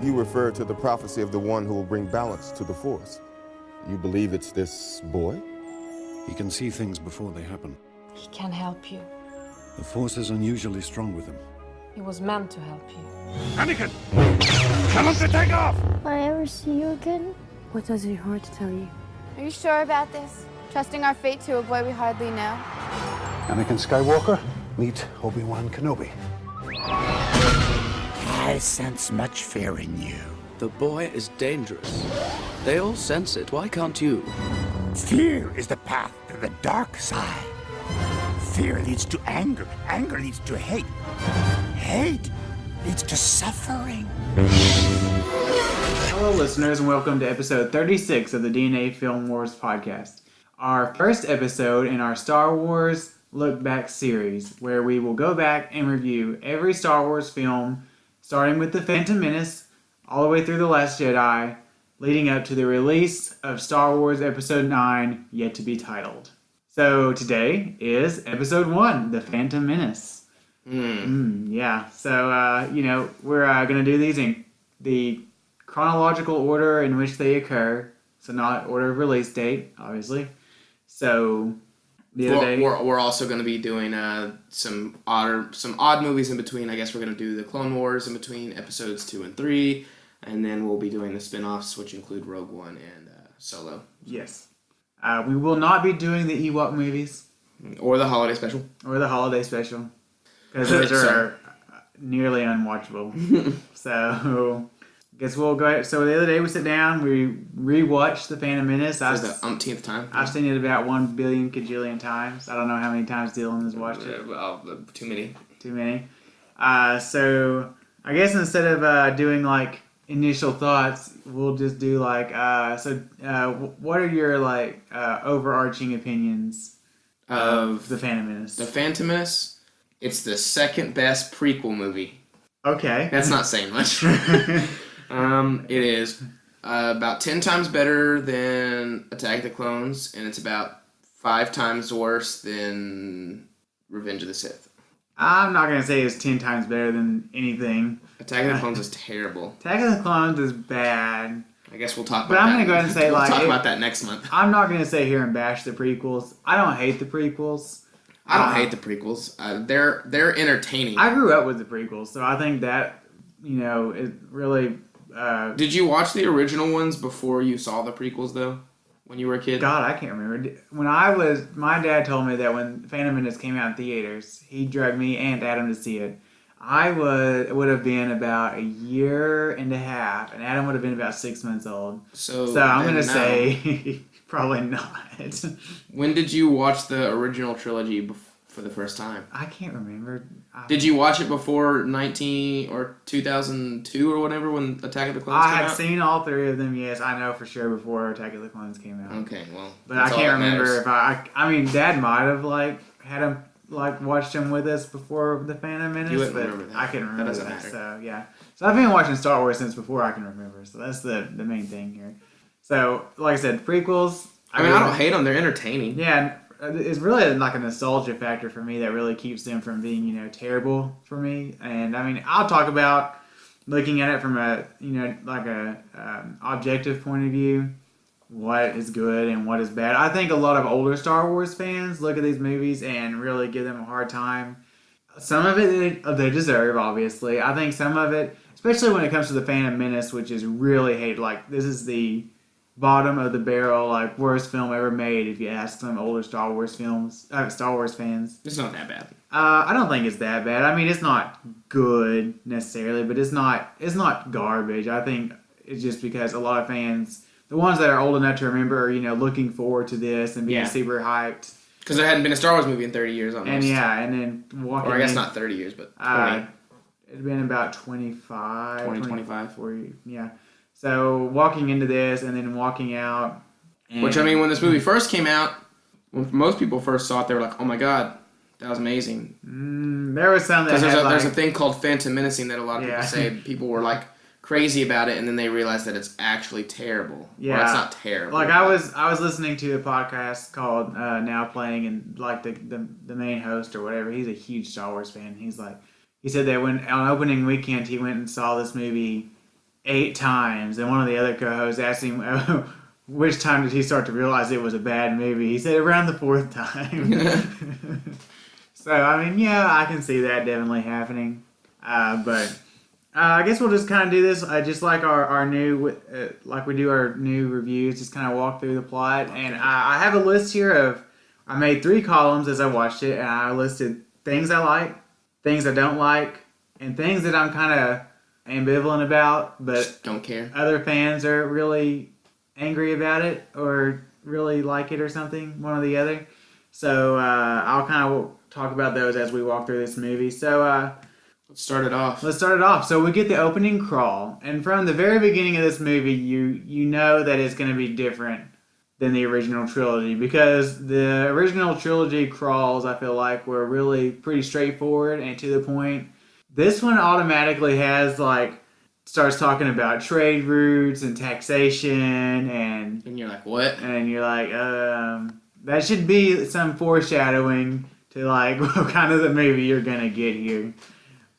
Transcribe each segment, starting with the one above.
You refer to the prophecy of the one who will bring balance to the Force. You believe it's this boy? He can see things before they happen. He can help you. The Force is unusually strong with him. He was meant to help you. Anakin! Tell him to take off! Will I ever see you again? What does your heart tell you? Are you sure about this? Trusting our fate to a boy we hardly know? Anakin Skywalker, meet Obi-Wan Kenobi. I sense much fear in you. The boy is dangerous. They all sense it. Why can't you? Fear is the path to the dark side. Fear leads to anger. Anger leads to hate. Hate leads to suffering. Hello, listeners, and welcome to episode 36 of the DNA Film Wars podcast. Our first episode in our Star Wars Look Back series, where we will go back and review every Star Wars film, starting with The Phantom Menace, all the way through The Last Jedi, leading up to the release of Star Wars Episode 9, yet to be titled. So today is Episode 1, The Phantom Menace. Yeah, so, we're going to do these in the chronological order in which they occur, so not order of release date, obviously. So, the other day... We're also going to be doing some odd movies in between. I guess we're going to do the Clone Wars in between episodes 2 and 3, and then we'll be doing the spin-offs, which include Rogue One and Solo. Yes. We will not be doing the Ewok movies. Or the holiday special. Because those are nearly unwatchable. So, I guess we'll go ahead. So, the other day we sat down, we rewatched The Phantom Menace. For the umpteenth time. I've seen it about 1 billion kajillion times. I don't know how many times Dylan has watched it. Too many. So, I guess instead of doing like initial thoughts, we'll just do like what are your like overarching opinions of The Phantom Menace? The Phantom Menace, it's the second best prequel movie. Okay. That's not saying much. It is about 10 times better than Attack of the Clones, and it's about 5 times worse than Revenge of the Sith. I'm not going to say it's 10 times better than anything. Attack of the Clones is terrible. Attack of the Clones is bad. I guess we'll talk about that. But I'm going to go ahead and say, we'll talk about that next month. I'm not going to sit here and bash the prequels. I don't hate the prequels. I don't hate the prequels. They're entertaining. I grew up with the prequels, so I think that, it really... Did you watch the original ones before you saw the prequels, though? When you were a kid? God, I can't remember. My dad told me that when Phantom Menace came out in theaters, he dragged me and Adam to see it. I would have been about a year and a half, and Adam would have been about 6 months old. So I'm going to say probably not. When did you watch the original trilogy for the first time? I can't remember. Did you watch it before 2002 or whatever when Attack of the Clones came out? I had seen all 3 of them, yes. I know for sure before Attack of the Clones came out. Okay, well. But I can't remember if I mean, Dad might have had him watched them with us before the Phantom Menace. You wouldn't but remember that. I can remember that. Matter. So, yeah. So I've been watching Star Wars since before I can remember. So that's the main thing here. So, like I said, prequels. I don't hate them. They're entertaining. Yeah, it's really like a nostalgia factor for me that really keeps them from being, terrible for me. And I mean, I'll talk about looking at it from a, objective point of view, what is good and what is bad. I think a lot of older Star Wars fans look at these movies and really give them a hard time. Some of it they deserve, obviously. I think some of it, especially when it comes to The Phantom Menace, which is really hated. Like, this is the bottom of the barrel, worst film ever made if you ask some older Star Wars fans. It's not that bad. I don't think it's that bad. I mean, it's not good necessarily, but it's not garbage. I think it's just because a lot of fans, the ones that are old enough to remember, are, looking forward to this and being super hyped. Because there hadn't been a Star Wars movie in 30 years almost. And then walking. Or I guess not 30 years, but 20. It'd been about 25. 25. 40, yeah. So, walking into this and then walking out. Which, I mean, when this movie first came out, when most people first saw it, they were like, oh my god, that was amazing. There was some that Because there's a thing called Phantom Menacing that a lot of people say people were, crazy about it, and then they realized that it's actually terrible. Yeah. Or it's not terrible. I was listening to a podcast called Now Playing, and, the main host or whatever, he's a huge Star Wars fan. He said that when on opening weekend he went and saw this movie 8 times. And one of the other co-hosts asked him, which time did he start to realize it was a bad movie? He said around the 4th time. So, I mean, yeah, I can see that definitely happening. But I guess we'll just kind of do this just like our new, like we do our new reviews, just kind of walk through the plot. And I have a list here of, I made 3 columns as I watched it, and I listed things I like, things I don't like, and things that I'm kind of ambivalent about, but Just don't care. Other fans are really angry about it or really like it or something, one or the other. So I'll kind of talk about those as we walk through this movie. So let's start it off. So we get the opening crawl, and from the very beginning of this movie, you know that it's going to be different than the original trilogy, because the original trilogy crawls, I feel like, were really pretty straightforward and to the point. This one automatically has, like, starts talking about trade routes and taxation, and you're like, what? And you're like, that should be some foreshadowing to, like, what kind of the movie you're gonna get here.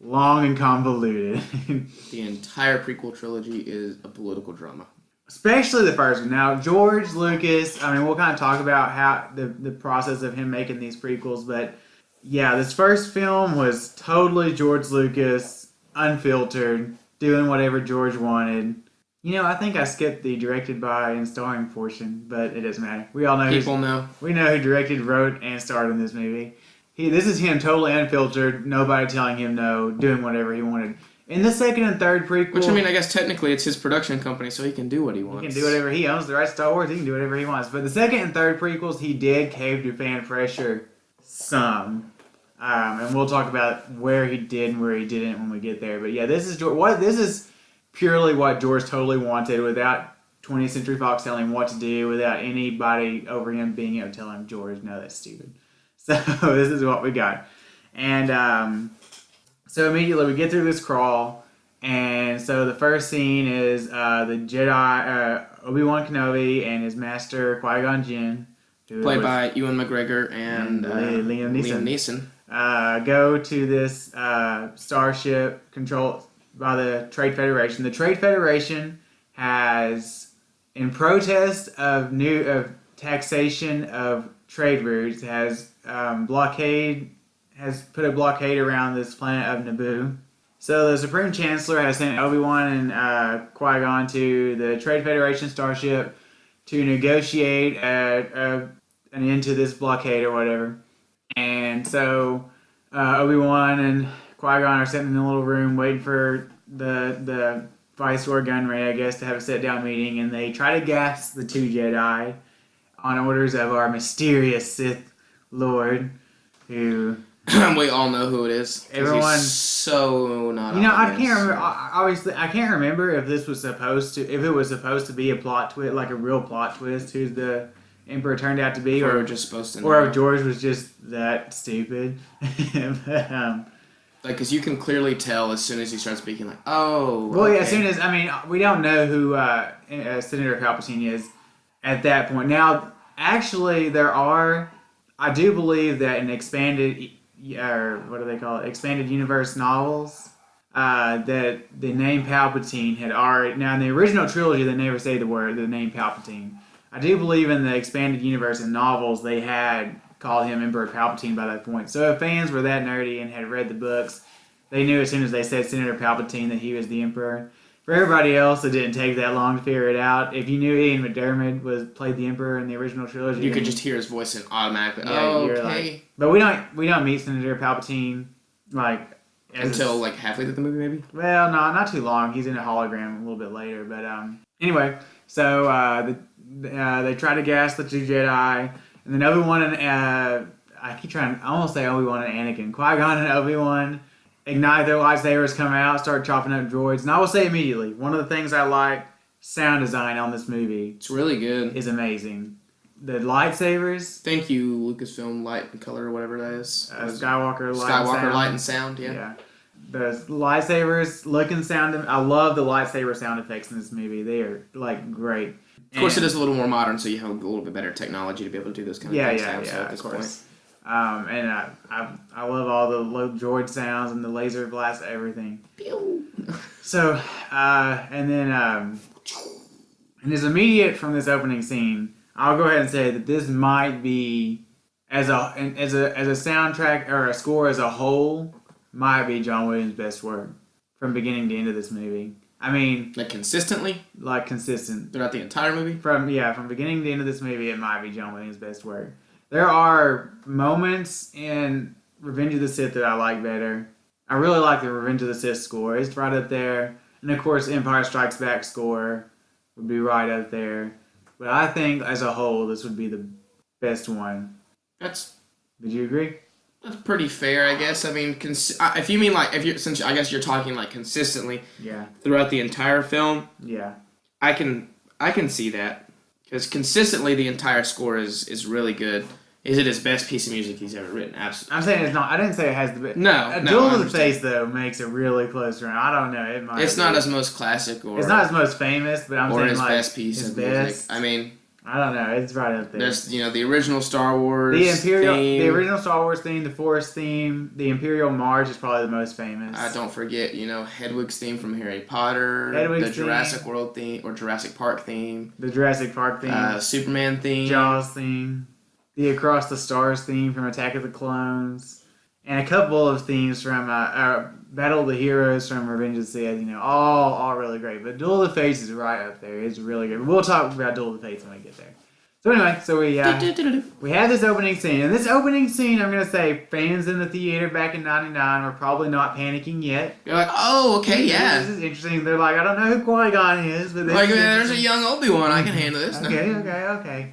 Long and convoluted. The entire prequel trilogy is a political drama. Especially the first one. Now, George Lucas, I mean, we'll kind of talk about how the process of him making these prequels, but yeah, this first film was totally George Lucas, unfiltered, doing whatever George wanted. You know, I think I skipped the directed by and starring portion, but it doesn't matter. We all know we know who directed, wrote, and starred in this movie. This is him totally unfiltered, nobody telling him no, doing whatever he wanted. In the second and third prequel... Which, I mean, I guess technically it's his production company, so he can do what he wants. He can do whatever he owns. The rights to Star Wars, he can do whatever he wants. But the second and third prequels, he did cave to fan pressure some. And we'll talk about where he did and where he didn't when we get there. But yeah, this is purely what George totally wanted, without 20th Century Fox telling him what to do, without anybody over him being able to tell him, George, no, that's stupid. So this is what we got. And so immediately we get through this crawl, and so the first scene is the Jedi, Obi-Wan Kenobi and his master Qui-Gon Jinn, played by Ewan McGregor and Liam Neeson. Go to this starship controlled by the Trade Federation. The Trade Federation has, in protest of taxation of trade routes, has put a blockade around this planet of Naboo. So the Supreme Chancellor has sent Obi-Wan and Qui-Gon to the Trade Federation starship to negotiate an end to this blockade or whatever. And so Obi-Wan and Qui-Gon are sitting in a little room waiting for the Viceroy Gunray, I guess, to have a sit-down meeting, and they try to gas the 2 Jedi on orders of our mysterious Sith Lord, who... we all know who it is. Everyone, so not. You know, I can't remember. Obviously, I can't remember if it was supposed to be a plot twist, like a real plot twist, who the Emperor turned out to be, or just supposed to know. Or if George was just that stupid. But, like, because you can clearly tell as soon as he starts speaking, like, oh. Well, yeah, as soon as, I mean, we don't know who Senator Palpatine is at that point. Now, actually, I do believe that in expanded universe novels, that the name Palpatine had already... Now, in the original trilogy, they never say the name Palpatine. I do believe in the expanded universe and novels, they had called him Emperor Palpatine by that point. So if fans were that nerdy and had read the books, they knew as soon as they said Senator Palpatine that he was the Emperor. For everybody else, it didn't take that long to figure it out. If you knew Ian McDiarmid played the Emperor in the original trilogy, you could just hear his voice and automatically, you're like... But we don't meet Senator Palpatine until like halfway through the movie, maybe. Well, no, not too long. He's in a hologram a little bit later. But anyway, so they try to gas the 2 Jedi, and then Obi-Wan and I almost say Obi-Wan and Anakin, Qui-Gon and Obi-Wan ignite their lightsabers, come out, start chopping up droids. And I will say immediately, one of the things I like, sound design on this movie. It's really good. Is amazing. The lightsabers. Thank you, Lucasfilm Light and Color, or whatever that is. Skywalker Light and Sound, yeah. Yeah. The lightsabers, look and sound. I love the lightsaber sound effects in this movie. They are, like, great. Of course, it is a little more modern, so you have a little bit better technology to be able to do those kind of things. Yeah, of course. And I love all the low droid sounds and the laser blast, everything. Pew. So, and then, and as immediate from this opening scene, I'll go ahead and say that this might be, as a soundtrack or a score as a whole, might be John Williams' best work from beginning to end of this movie. I mean, Like consistently? like consistent. Throughout the entire movie? From beginning to end of this movie, it might be John Williams' best work. There are moments in Revenge of the Sith that I like better. I really like the Revenge of the Sith score. It's right up there. And of course, Empire Strikes Back score would be right up there. But I think as a whole, this would be the best one. Would you agree? That's pretty fair, I guess. I mean, if you mean like, since I guess you're talking like consistently throughout the entire film, I can see that, because consistently the entire score is really good. Is it his best piece of music he's ever written? Absolutely. I'm saying it's not. I didn't say it has the best. No. Duel of the Fates though makes a really close run. I don't know. It might. It's not his most classic it's not his most famous, but I'm saying his like best piece of music. I mean, I don't know. It's right up there. There's the original Star Wars theme. The original Star Wars theme, the Force theme, the Imperial March is probably the most famous. Don't forget, Hedwig's theme from Harry Potter, the Jurassic World theme or Jurassic Park theme, the Jurassic Park theme, Superman theme, Jaws theme, the Across the Stars theme from Attack of the Clones, and a couple of themes from Battle of the Heroes from Revenge of the Sith. All really great. But Duel of the Fates is right up there. It's really good. We'll talk about Duel of the Fates when we get there. So anyway, we have this opening scene. And this opening scene, I'm going to say, fans in the theater back in 99 were probably not panicking yet. You're like, oh, okay, yeah. This is interesting. They're like, I don't know who Qui-Gon is. But there's a young Obi-Wan. I can handle this. Okay.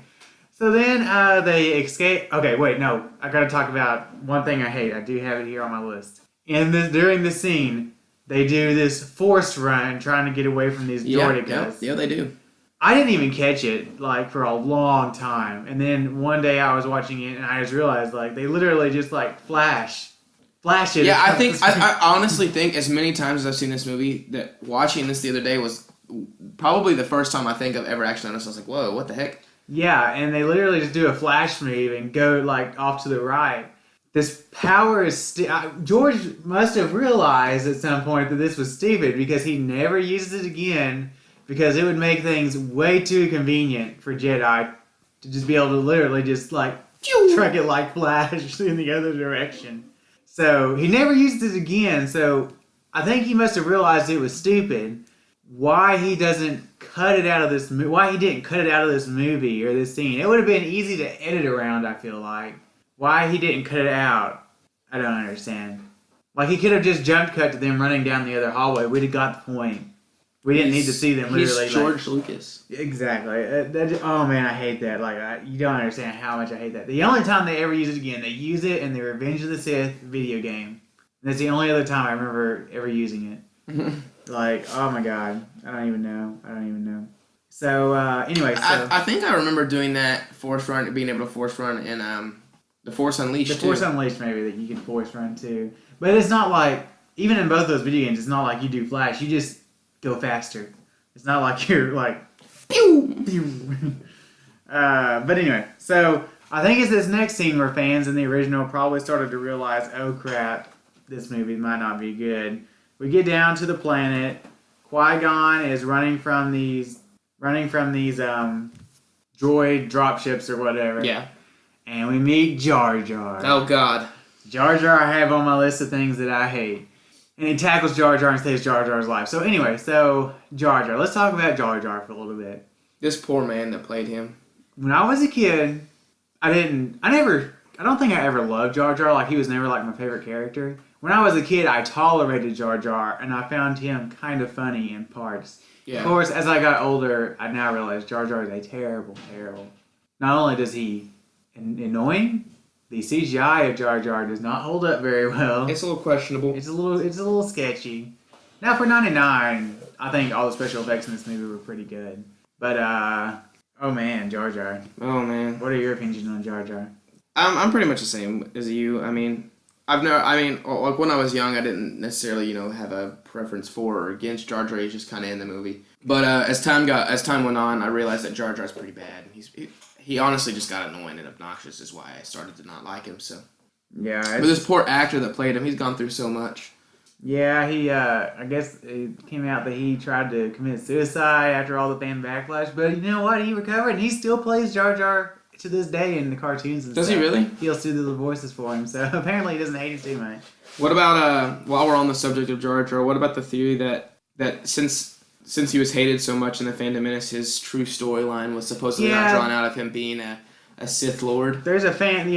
So then they escape. Okay, wait, no. I got to talk about one thing I hate. I do have it here on my list. During the scene, they do this forced run trying to get away from these droidekas. Yeah, they do. I didn't even catch it, for a long time. And then one day I was watching it, and I just realized, they literally just, flash it. Yeah, I honestly think as many times as I've seen this movie, that watching this the other day was probably the first time I think I've ever actually noticed. I was like, whoa, what the heck? Yeah, and they literally just do a flash move and go, off to the right. This power is... George must have realized at some point that this was stupid, because he never uses it again, because it would make things way too convenient for Jedi to just be able to literally just, truck it like Flash in the other direction. So, he never used it again, so I think he must have realized it was stupid. Why he didn't cut it out of this movie or this scene. It would have been easy to edit around, I feel like. Why he didn't cut it out, I don't understand. He could have just jump cut to them running down the other hallway. We'd have got the point. We didn't need to see them literally. He's George Lucas. Exactly. Oh man, I hate that. You don't understand how much I hate that. The only time they ever use it again, they use it in the Revenge of the Sith video game. And that's the only other time I remember ever using it. Oh my god. I don't even know. So, anyway. I think I remember doing that being able to force run in The Force Unleashed. The Force Unleashed, maybe, that you can force run too. But it's not even in both those video games, it's not like you do flash. You just go faster. It's not like you're pew, pew. But anyway, so I think it's this next scene where fans in the original probably started to realize, oh crap, this movie might not be good. We get down to the planet. Qui-Gon is running from these droid dropships or whatever. Yeah. And we meet Jar Jar. Oh God. Jar Jar I have on my list of things that I hate. And he tackles Jar Jar and saves Jar Jar's life. So anyway, Jar Jar. Let's talk about Jar Jar for a little bit. This poor man that played him. When I was a kid, I don't think I ever loved Jar Jar. He was never my favorite character. When I was a kid, I tolerated Jar Jar, and I found him kind of funny in parts. Yeah. Of course, as I got older, I now realize Jar Jar is a terrible, terrible. Not only does he annoying, the CGI of Jar Jar does not hold up very well. It's a little questionable. It's a little sketchy. Now for 99, I think all the special effects in this movie were pretty good. But oh man, Jar Jar. Oh man. What are your opinions on Jar Jar? I'm pretty much the same as you. When I was young, I didn't necessarily, have a preference for or against Jar Jar. He's just kind of in the movie. But as time went on, I realized that Jar Jar's pretty bad. he honestly just got annoying and obnoxious is why I started to not like him, so. Yeah. But this poor actor that played him, he's gone through so much. Yeah, he, I guess it came out that he tried to commit suicide after all the fan backlash, but you know what? He recovered, and he still plays Jar Jar to this day in the cartoons and Does stuff. he really? He'll still do the voices for him, so apparently he doesn't hate him too much. What about, while we're on the subject of Jar Jar, what about the theory that since he was hated so much in the Phantom Menace, his true storyline was supposedly not drawn out of him being a Sith Lord? There's the fan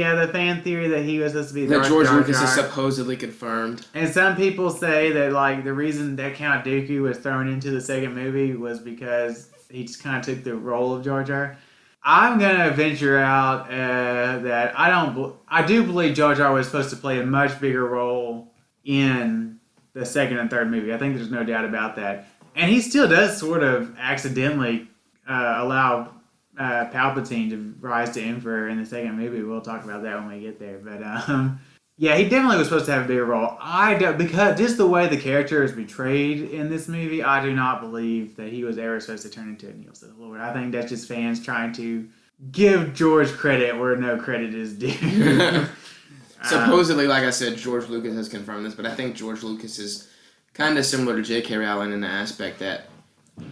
theory that he was supposed to be that Darth George Jar Lucas Jar. is supposedly confirmed. And some people say that like the reason that Count Dooku was thrown into the second movie was because he just kind of took the role of Jar Jar. I'm gonna venture out that I do believe Jar Jar was supposed to play a much bigger role in the second and third movie. I think there's no doubt about that. And he still does sort of accidentally allow Palpatine to rise to Emperor in the second movie. We'll talk about that when we get there. But yeah, he definitely was supposed to have a bigger role. Because just the way the character is portrayed in this movie, I do not believe that he was ever supposed to turn into a Neo Sith Lord. I think that's just fans trying to give George credit where no credit is due. Supposedly, like I said, George Lucas has confirmed this, but I think George Lucas is kind of similar to J.K. Rowling in the aspect that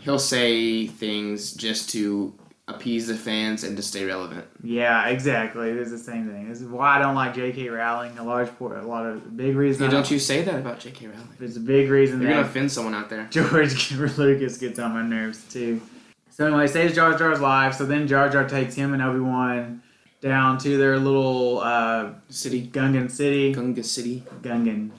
he'll say things just to appease the fans and to stay relevant. Yeah, exactly. It's the same thing. This is why I don't like J.K. Rowling. A lot of big reason. Yeah, don't you say that about J.K. Rowling. It's a big reason. You're gonna offend someone out there. George Lucas gets on my nerves too. So anyway, saves Jar Jar's life. So then Jar Jar takes him and Obi-Wan down to their little city, Gungan City. Gungan City. Gungan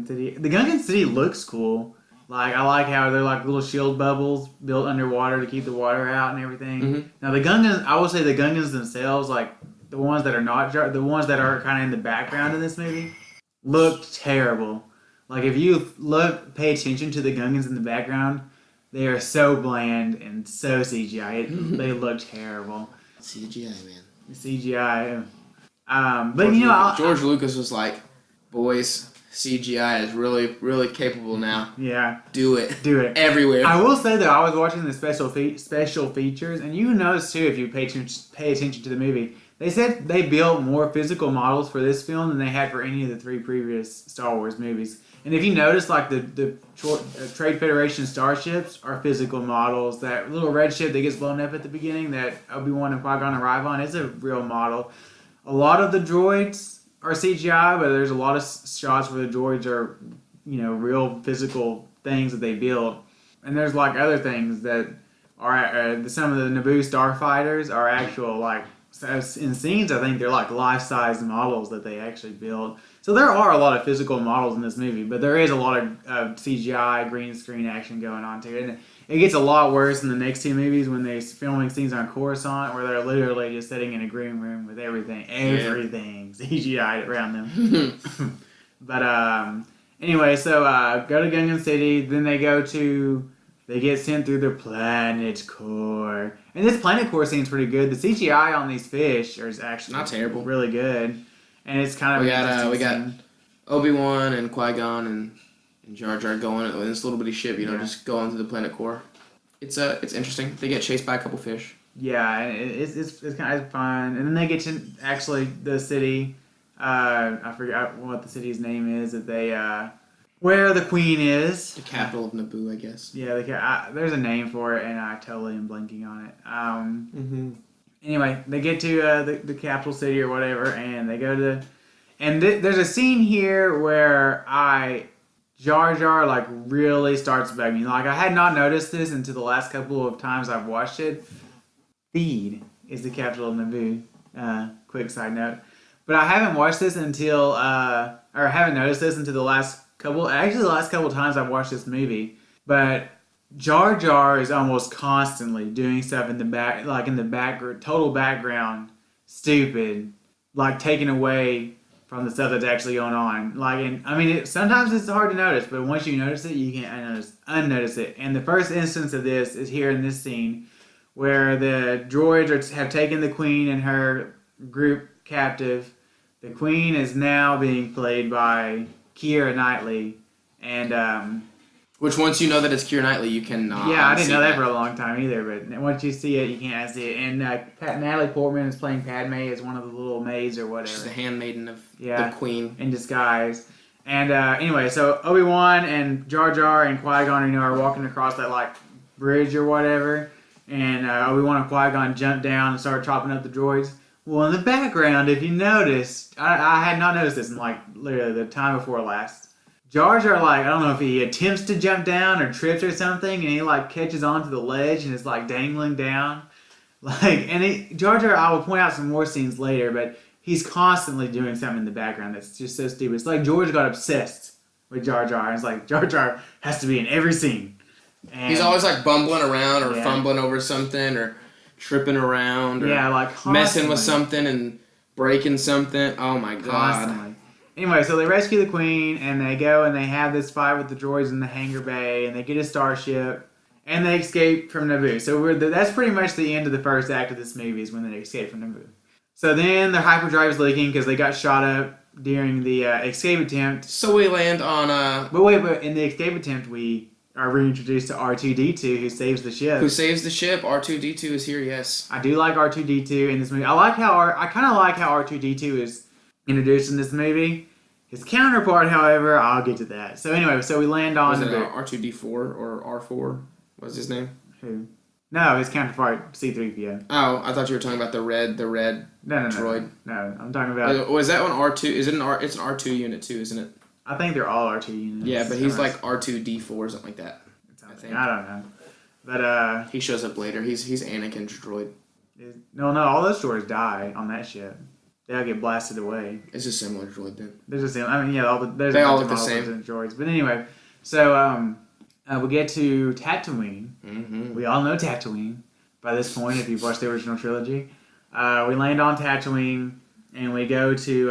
City. The Gungan City looks cool. Like, I like how they're like little shield bubbles built underwater to keep the water out and everything. Mm-hmm. Now the Gungans, I will say the Gungans themselves, like the ones that are not, the ones that are kind of in the background of this movie, look terrible. Like if you pay attention to the Gungans in the background, they are so bland and so CGI. They look terrible. CGI, man. CGI. But George Lucas was like, boys, CGI is really, really capable now. Yeah. Do it. Everywhere. I will say, though, I was watching the special features, and you notice, too, if you pay attention to the movie, they said they built more physical models for this film than they had for any of the 3 previous Star Wars movies. And if you notice, like, the Trade Federation starships are physical models. That little red ship that gets blown up at the beginning that Obi-Wan and Qui-Gon arrive on is a real model. A lot of the droids are CGI, but there's a lot of shots where the droids are, real physical things that they built. And there's, like, other things that are, some of the Naboo starfighters are actual, like, in scenes, I think they're, like, life-size models that they actually built. So there are a lot of physical models in this movie, but there is a lot of CGI, green screen action going on, too. And it gets a lot worse in the next 2 movies when they're filming scenes on Coruscant where they're literally just sitting in a green room with everything CGI around them. But anyway, so go to Gungan City, then they get sent through the planet core. And this planet core scene's pretty good. The CGI on these fish is actually not terrible, really good. And it's kind of we got Obi-Wan and Qui-Gon and Jar Jar going in this little bitty ship, just going to the planet core. It's interesting. They get chased by a couple fish. Yeah, it's kind of fun. And then they get to actually the city. I forgot what the city's name is that they where the Queen is. The capital of Naboo, I guess. Yeah, there's a name for it, and I totally am blanking on it. Anyway, they get to the capital city or whatever, and they go to there's a scene here where Jar Jar, like, really starts bugging me. Like, I had not noticed this until the last couple of times I've watched it. Theed is the capital of Naboo. Quick side note. But I haven't watched this until, or haven't noticed this until the last couple times I've watched this movie. But Jar Jar is almost constantly doing stuff in the back, like in the total background, stupid, like taken away from the stuff that's actually going on. Like, sometimes it's hard to notice, but once you notice it, you can't unnotice it. And the first instance of this is here in this scene, where the droids have taken the Queen and her group captive. The Queen is now being played by Keira Knightley, and Which once you know that it's Keira Knightley, you cannot. Yeah, I didn't know that for a long time either. But once you see it, you can't see it. And Natalie Portman is playing Padme as one of the little maids or whatever. She's the handmaiden of the Queen in disguise. And anyway, so Obi-Wan and Jar Jar and Qui-Gon, are walking across that like bridge or whatever. And Obi-Wan and Qui-Gon jump down and start chopping up the droids. Well, in the background, if you noticed, I had not noticed this in like literally the time before last. Jar Jar, like, I don't know if he attempts to jump down or trips or something, and he like catches onto the ledge and is like dangling down. Jar Jar, I will point out some more scenes later, but he's constantly doing something in the background that's just so stupid. It's like George got obsessed with Jar Jar. And it's like Jar Jar has to be in every scene. And he's always like bumbling around or fumbling over something or tripping around or like messing with something and breaking something. Oh my god. Constantly. Anyway, so they rescue the Queen and they go and they have this fight with the droids in the hangar bay and they get a starship and they escape from Naboo. So that's pretty much the end of the first act of this movie is when they escape from Naboo. So then their hyperdrive is leaking because they got shot up during the escape attempt. So we land on But in the escape attempt we are reintroduced to R2-D2 who saves the ship. R2-D2 is here, yes. I do like R2-D2 in this movie. I kind of like how R2-D2 is introduced in this movie. His counterpart, however, I'll get to that. So anyway, we land on... Was it R2-D4 or R4? What's his name? Who? No, his counterpart, C-3PO. Oh, I thought you were talking about the red droid. No, I'm talking about... Was that one R2? Is it it's an R2 unit too, isn't it? I think they're all R2 units. Yeah, but he's like R2-D4 or something like that. I don't know. But he shows up later. He's Anakin's droid. No, all those droids die on that ship. They all get blasted away. It's a similar droid then. There's a similar. I mean, yeah, they all look the same droids. But anyway, so we get to Tatooine. Mm-hmm. We all know Tatooine by this point if you've watched the original trilogy. We land on Tatooine and we go to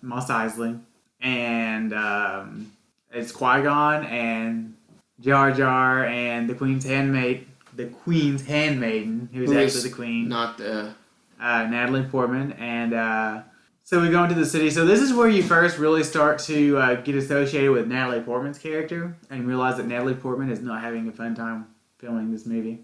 Mos Eisley, and it's Qui-Gon and Jar Jar and the Queen's handmaiden, who's actually the Queen, not the Natalie Portman, and so we go into the city. So this is where you first really start to get associated with Natalie Portman's character and realize that Natalie Portman is not having a fun time filming this movie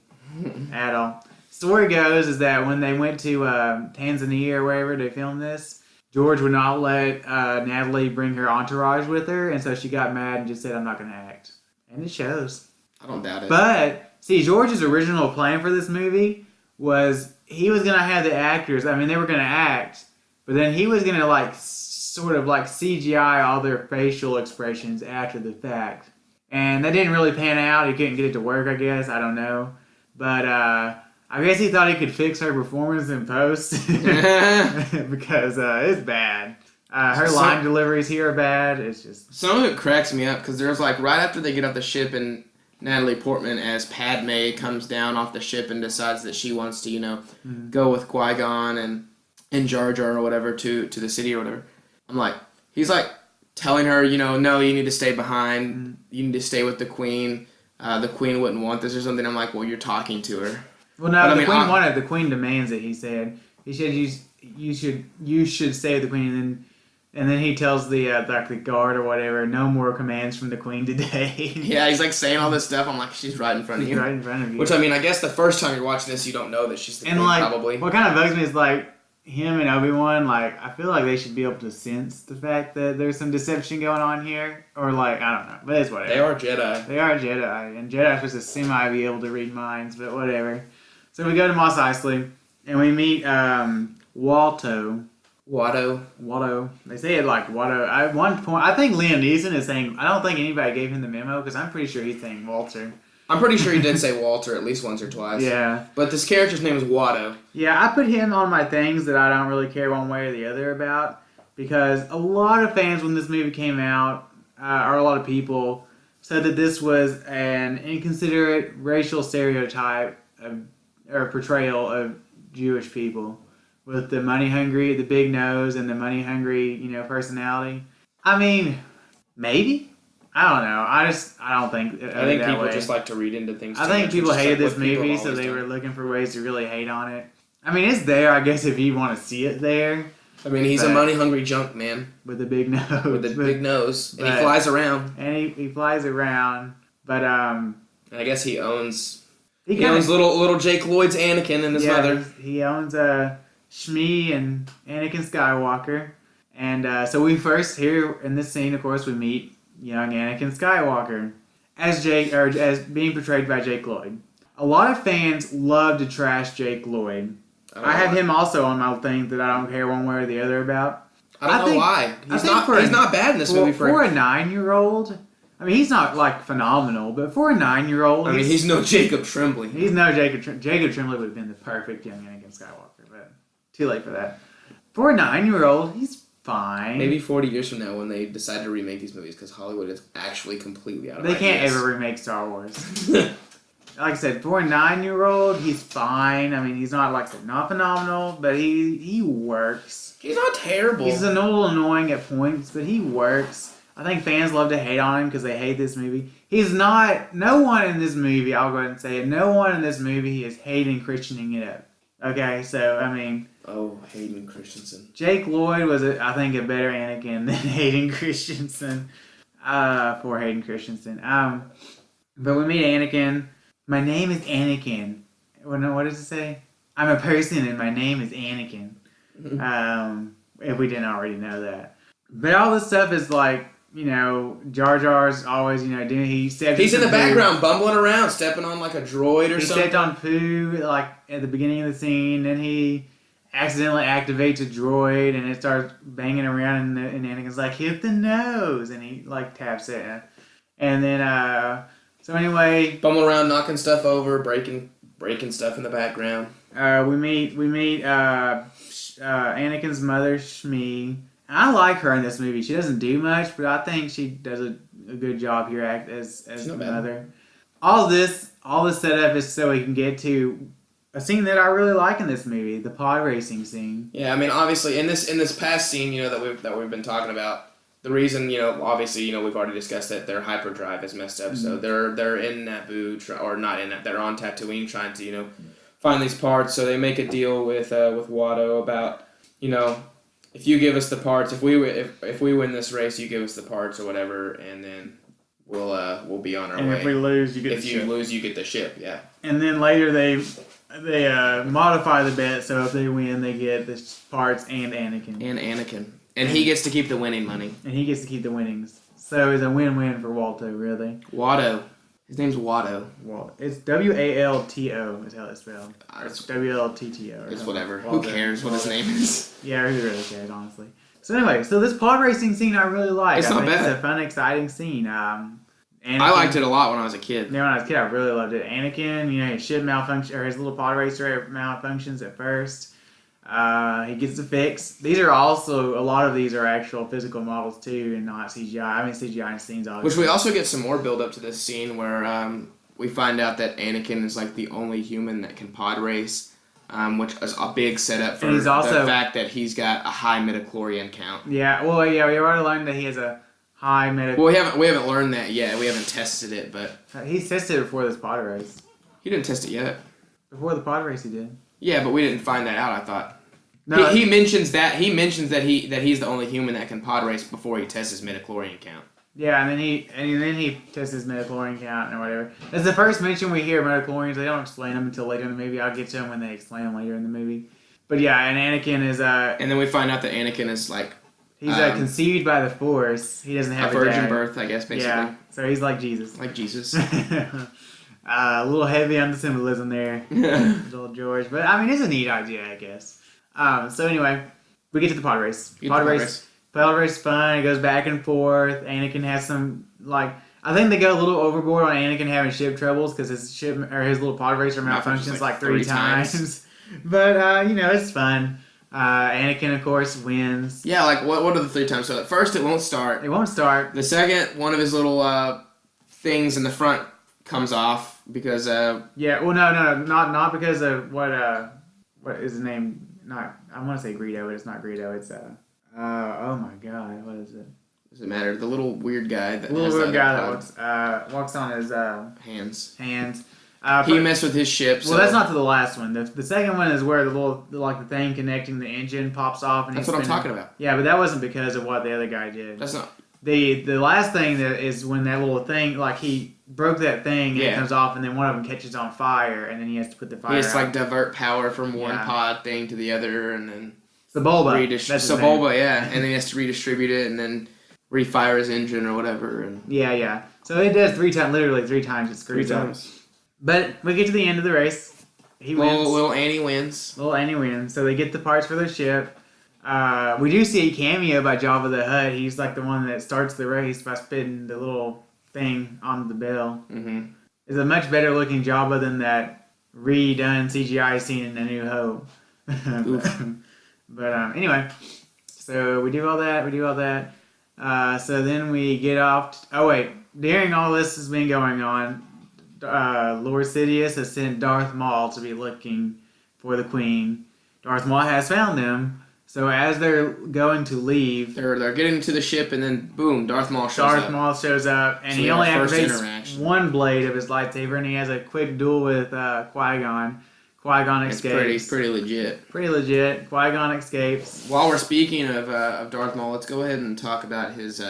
at all. Story goes is that when they went to Tanzania or wherever to film this, George would not let Natalie bring her entourage with her, and so she got mad and just said, "I'm not going to act." And it shows. I don't doubt it. But, see, George's original plan for this movie was he was going to have the actors, I mean, they were going to act, but then he was going to, like, sort of, like, CGI all their facial expressions after the fact. And that didn't really pan out. He couldn't get it to work, I guess. I don't know. But, I guess he thought he could fix her performance in post. Because it's bad. Her line deliveries here are bad. It's just... Some of it cracks me up because there's like right after they get off the ship and Natalie Portman as Padme comes down off the ship and decides that she wants to, go with Qui-Gon and Jar Jar or whatever to the city or whatever. I'm like, he's like telling her, no, you need to stay behind. Mm-hmm. You need to stay with the Queen. The Queen wouldn't want this or something. I'm like, well, you're talking to her. Well, no, the Queen demands it, he said. He said you should stay with the Queen, and then he tells the guard or whatever, no more commands from the Queen today. Yeah, he's like saying all this stuff. I'm like, she's right in front of you. Right in front of you. Which, I mean, I guess the first time you're watching this, you don't know that she's the Queen, probably. What kind of bugs me is, like, him and Obi-Wan, like, I feel like they should be able to sense the fact that there's some deception going on here. Or, like, I don't know. But it's whatever. They are Jedi. They are Jedi. And Jedi are supposed to semi-be able to read minds, but whatever. So we go to Mos Eisley, and we meet Watto. They say it like Watto. At one point, I think Liam Neeson is saying, I don't think anybody gave him the memo, because I'm pretty sure he's saying Walter. I'm pretty sure he did say Walter at least once or twice. Yeah. But this character's name is Watto. Yeah, I put him on my things that I don't really care one way or the other about, because a lot of fans when this movie came out, or a lot of people, said that this was an inconsiderate racial stereotype or portrayal of Jewish people with the money-hungry, the big nose, and the money-hungry, personality. I mean, maybe? I don't know. I don't think I think people just like to read into things. I think people hated this movie, so they were looking for ways to really hate on it. I mean, it's there, I guess, if you want to see it there. I mean, he's a money-hungry junk man. With a big nose. And he flies around. And he flies around. But And I guess he owns little Jake Lloyd's Anakin and his mother. He owns Shmi and Anakin Skywalker. And so we first, here in this scene, of course, we meet young Anakin Skywalker as being portrayed by Jake Lloyd. A lot of fans love to trash Jake Lloyd. I have him also on my thing that I don't care one way or the other about. I don't know why. He's not bad in this movie for a 9-year-old. I mean, he's not like phenomenal, but for a 9-year-old, he's no Jacob Tremblay. He's no Jacob. Jacob Tremblay would have been the perfect young Anakin Skywalker, but too late for that. For a 9-year-old, he's fine. Maybe 40 years from now when they decide to remake these movies, because Hollywood is actually completely out of ideas. They can't ever remake Star Wars. Like I said, for a 9-year-old, he's fine. I mean, he's not not phenomenal, but he works. He's not terrible. He's a little annoying at points, but he works. I think fans love to hate on him because they hate this movie. He's not. No one in this movie, I'll go ahead and say it, no one in this movie is Hayden Christensening it up. Okay, so, I mean... Oh, Hayden Christensen. Jake Lloyd was, I think, a better Anakin than Hayden Christensen. For Hayden Christensen. But we meet Anakin. My name is Anakin. What does it say? I'm a person and my name is Anakin. If we didn't already know that. But all this stuff is like, Jar Jar's always, doing. He's in the background, bumbling around, stepping on like a droid or something. He stepped on poo, like at the beginning of the scene. Then he accidentally activates a droid, and it starts banging around, and Anakin's like, "Hit the nose," and he like taps it, and then so anyway, bumbling around, knocking stuff over, breaking stuff in the background. We meet Anakin's mother, Shmi. I like her in this movie. She doesn't do much, but I think she does a good job here as the mother. All this setup is so we can get to a scene that I really like in this movie, the pod racing scene. Yeah, I mean, obviously, in this past scene, that we've been talking about, the reason, obviously, we've already discussed that their hyperdrive is messed up, so they're in Naboo, or not in that, they're on Tatooine trying to, find these parts. So they make a deal with Watto about, if you give us the parts, if we win this race, you give us the parts or whatever, and then we'll be on our way. And if we lose, you get the ship. If you lose, you get the ship. Yeah. And then later they modify the bet, so if they win, they get the parts and Anakin. And he gets to keep the winning money. And he gets to keep the winnings. So it's a win-win for Walto, really. Watto. His name's Watto. It's W-A-L-T-O is how it's spelled. It's W-L-T-T-O. It's whatever. Waldo. Who cares what his name is? Yeah, who really cares, honestly. So anyway, this pod racing scene I really like. It's not bad. It's a fun, exciting scene. I liked it a lot when I was a kid. Yeah, when I was a kid, I really loved it. Anakin, his ship malfunction, or his little pod racer malfunctions at first. He gets it fixed. These are also, a lot of these are actual physical models too, and not CGI. I mean, CGI in scenes, obviously. Which we also get some more build up to this scene where we find out that Anakin is like the only human that can pod race, which is a big setup for the fact that he's got a high midichlorian count. Yeah, well, yeah, we already learned that he has a high midichlorian. Well, we haven't learned that yet. We haven't tested it, but he's tested it before this pod race. He didn't test it yet. Before the pod race, he did. Yeah, but we didn't find that out, I thought. No, he mentions that he's the only human that can pod race before he tests his midichlorian count. Yeah, and then he tests his midichlorian count and whatever. That's the first mention we hear of midichlorians. They don't explain them until later in the movie. I'll get to them when they explain them later in the movie. But yeah, and Anakin is and then we find out that Anakin is like he's conceived by the Force. He doesn't have a virgin birth, I guess, basically. Yeah, so he's like Jesus. Like Jesus. A little heavy on the symbolism there, little George. But I mean, it's a neat idea, I guess. So anyway, we get to the pod race. Pod race is fun. It goes back and forth. Anakin has some, I think they go a little overboard on Anakin having ship troubles because his little pod racer malfunctions like three times. But, it's fun. Anakin, of course, wins. Yeah, what are the 3 times? So at first, it won't start. The second, one of his little things in the front comes off because... Yeah, well, no, not because of what is his name? I want to say Greedo, but it's not Greedo. It's oh my god, what is it? Does it matter? The little weird guy that walks on his hands. He messed with his ship. Well, that's not to the last one. The second one is where the thing connecting the engine pops off, and that's what I'm talking about. Yeah, but that wasn't because of what the other guy did. That's not. The last thing that is when that little thing, he broke that thing and Yeah. it comes off, and then one of them catches on fire, and then he has to put the fire He has to out. like divert power from one Yeah. pod thing to the other, and then Sebulba. That's his name. Sebulba, yeah, and then he has to redistribute it, and then refire his engine or whatever. And Yeah. So it does literally three times it screws up. But we get to the end of the race. He wins. Little Annie wins. Little Annie wins. So they get the parts for their ship. We do see a cameo by Jabba the Hutt. He's like the one that starts the race by spitting the little thing on the bell. Mm-hmm. It's a much better looking Jabba than that redone CGI scene in A New Hope. but anyway, so we do all that. So then we get off. During all this has been going on, Lord Sidious has sent Darth Maul to be looking for the Queen. Darth Maul has found them. So as they're going to leave, They're getting to the ship, and then boom, Darth Maul shows up. Darth Maul shows up, and So he we have only our first activates interaction. one blade of his lightsaber, and he has a quick duel with Qui-Gon. Qui-Gon It's escapes. pretty legit. Pretty legit. Qui-Gon escapes. While we're speaking of Darth Maul, let's go ahead and talk about his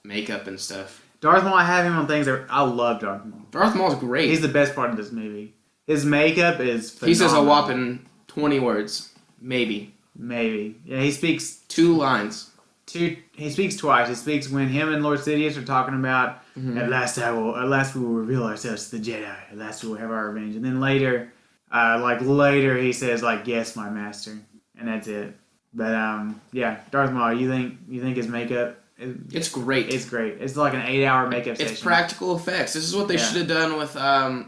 makeup and stuff. Darth Maul, I have him on things that I love Darth Maul. Darth Maul's great. He's the best part of this movie. His makeup is phenomenal. He says a whopping 20 words, maybe. Maybe. Yeah, he speaks 2 lines. He speaks twice. He speaks when him and Lord Sidious are talking about, at last we will reveal ourselves to the Jedi. At last we will have our revenge. And then later he says yes, my master, and that's it. But Darth Maul. You think his makeup? It's great. It's great. It's like an 8-hour makeup session. It's practical effects. This is what they should have done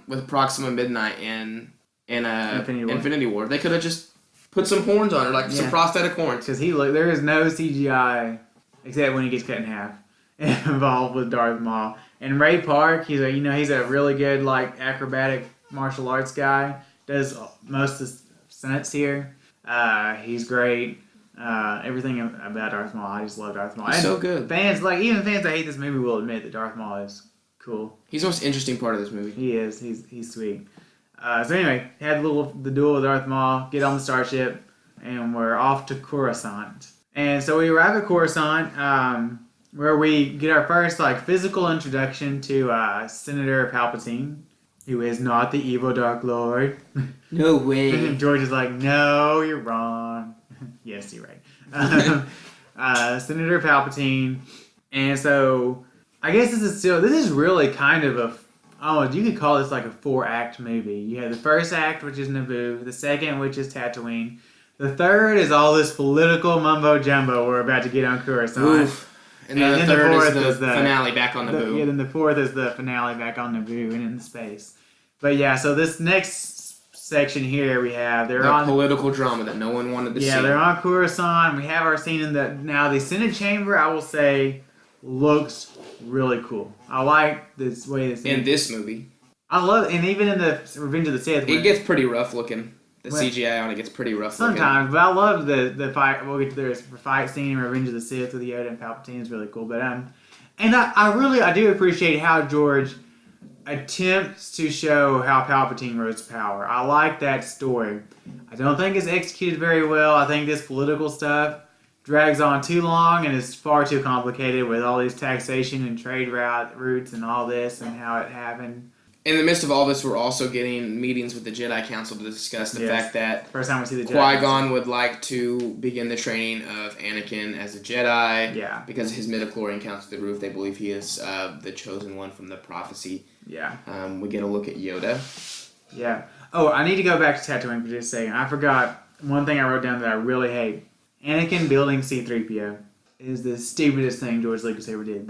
with Proxima Midnight and Infinity War. They could have just put some horns on her, some prosthetic horns. Because there is no CGI except when he gets cut in half involved with Darth Maul. And Ray Park, he's a really good acrobatic martial arts guy. Does most of the stunts here. He's great. Everything about Darth Maul, I just love Darth Maul. He's so good. Even fans that hate this movie will admit that Darth Maul is cool. He's the most interesting part of this movie. He is. He's sweet. So anyway, had the duel with Darth Maul, get on the starship, and we're off to Coruscant. And so we arrive at Coruscant, where we get our first physical introduction to Senator Palpatine, who is not the evil Dark Lord. No way. George is like, no, you're wrong. Yes, you're right. Senator Palpatine, and so I guess this is really kind of you could call this a 4-act movie. You have the first act, which is Naboo, the second, which is Tatooine. The third is all this political mumbo jumbo we're about to get on Coruscant. Oof. And then the third is the finale back on Naboo. Then the fourth is the finale back on Naboo and in space. But yeah, so this next section here we have the political drama that no one wanted to see. Yeah, they're on Coruscant. We have our scene in the Senate chamber. I will say looks really cool. I like this way this in this movie. I love, and even in the Revenge of the Sith, it gets pretty rough looking. The CGI on it gets pretty rough sometimes, but I love the fight. We'll get to the fight scene in Revenge of the Sith with Yoda and Palpatine is really cool. But and I do appreciate how George attempts to show how Palpatine rose to power. I like that story. I don't think it's executed very well. I think this political stuff drags on too long and is far too complicated with all these taxation and trade routes and all this and how it happened. In the midst of all this, we're also getting meetings with the Jedi Council to discuss the fact that first time we see the Jedi Qui-Gon would like to begin the training of Anakin as a Jedi. Yeah. Because of his midichlorian counts through the roof, they believe he is the chosen one from the prophecy. Yeah. We get a look at Yoda. Yeah. Oh, I need to go back to Tatooine for just a second. I forgot one thing I wrote down that I really hate. Anakin building C-3PO is the stupidest thing George Lucas ever did.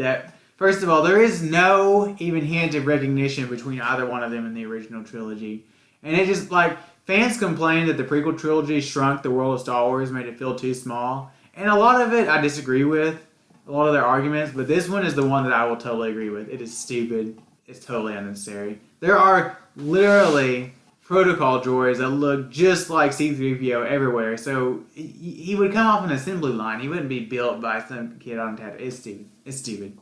First of all, there is no even hint of recognition between either one of them in the original trilogy. And it just, fans complain that the prequel trilogy shrunk the world of Star Wars, made it feel too small. And a lot of it I disagree with, a lot of their arguments, but this one is the one that I will totally agree with. It is stupid. It's totally unnecessary. There are literally protocol droids that look just like C-3PO everywhere, so he would come off an assembly line. He wouldn't be built by some kid on Tatooine. It's stupid. It's stupid.